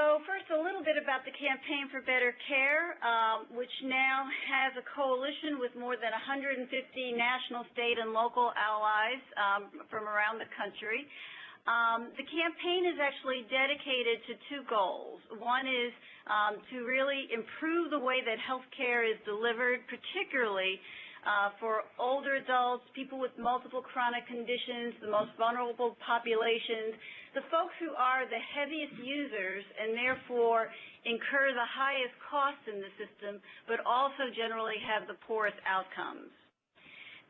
So first, a little bit about the Campaign for Better Care, which now has a coalition with more than 150 national, state, and local allies from around the country. The campaign is actually dedicated to two goals. One is to really improve the way that health care is delivered, particularly for older adults, people with multiple chronic conditions, the most vulnerable populations, the folks who are the heaviest users and therefore incur the highest costs in the system, but also generally have the poorest outcomes.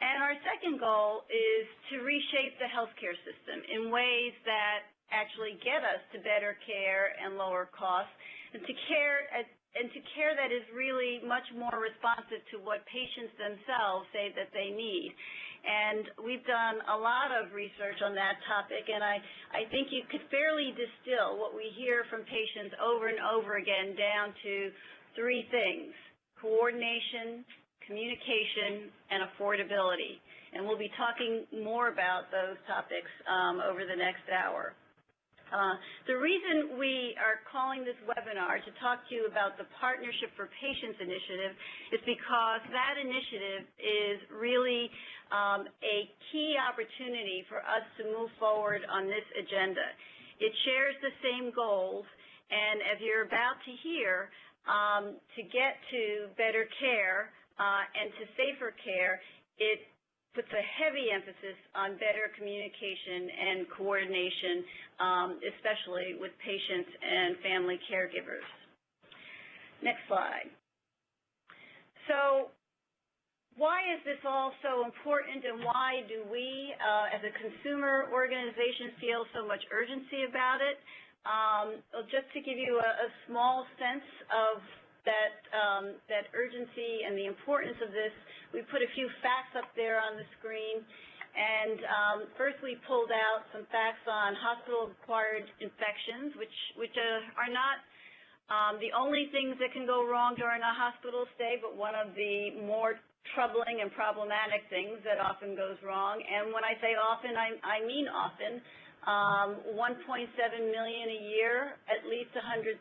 And our second goal is to reshape the healthcare system in ways that actually get us to better care and lower costs, and to care that is really much more responsive to what patients themselves say that they need. And we've done a lot of research on that topic, and I think you could fairly distill what we hear from patients over and over again down to three things: coordination, communication, and affordability. And we'll be talking more about those topics over the next hour. The reason we are calling this webinar to talk to you about the Partnership for Patients initiative is because that initiative is really a key opportunity for us to move forward on this agenda. It shares the same goals, and as you're about to hear, to get to better care and to safer care, it puts a heavy emphasis on better communication and coordination, especially with patients and family caregivers. Next slide. So why is this all so important, and why do we, as a consumer organization, feel so much urgency about it? Well, just to give you a small sense of that urgency and the importance of this, we put a few facts up there on the screen. And first, we pulled out some facts on hospital-acquired infections, which are not the only things that can go wrong during a hospital stay, but one of the more troubling and problematic things that often goes wrong. And when I say often, I mean often. 1.7 million a year, at least 100,000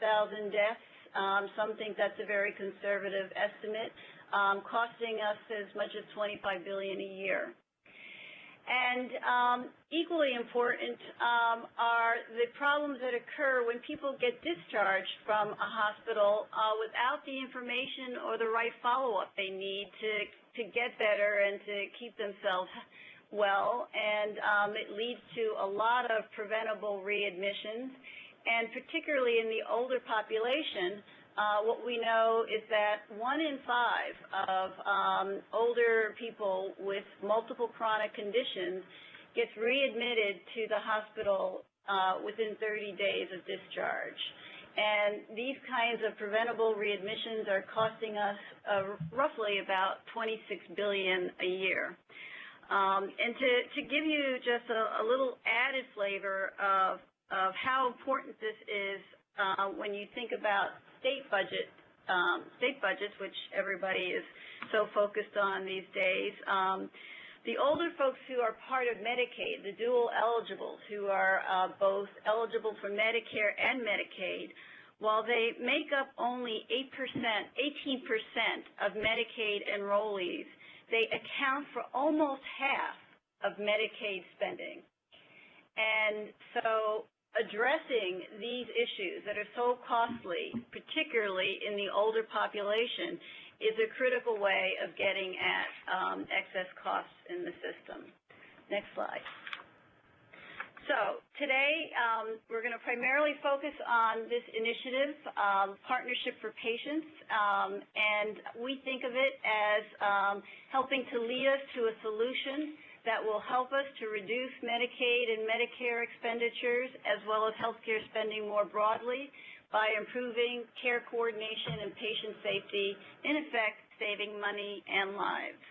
deaths. Some think that's a very conservative estimate, costing us as much as $25 billion a year. And equally important are the problems that occur when people get discharged from a hospital without the information or the right follow-up they need to get better and to keep themselves well. And it leads to a lot of preventable readmissions. And particularly in the older population, what we know is that 1 in 5 of older people with multiple chronic conditions gets readmitted to the hospital within 30 days of discharge. And these kinds of preventable readmissions are costing us roughly about $26 billion a year. And to give you just a little added flavor of how important this is when you think about state budgets, which everybody is so focused on these days. The older folks who are part of Medicaid, the dual eligibles, who are both eligible for Medicare and Medicaid, while they make up only 18% of Medicaid enrollees, they account for almost half of Medicaid spending. And so addressing these issues that are so costly, particularly in the older population, is a critical way of getting at excess costs in the system. Next slide. So today, we're going to primarily focus on this initiative, Partnership for Patients, and we think of it as helping to lead us to a solution that will help us to reduce Medicaid and Medicare expenditures, as well as healthcare spending more broadly, by improving care coordination and patient safety, in effect, saving money and lives.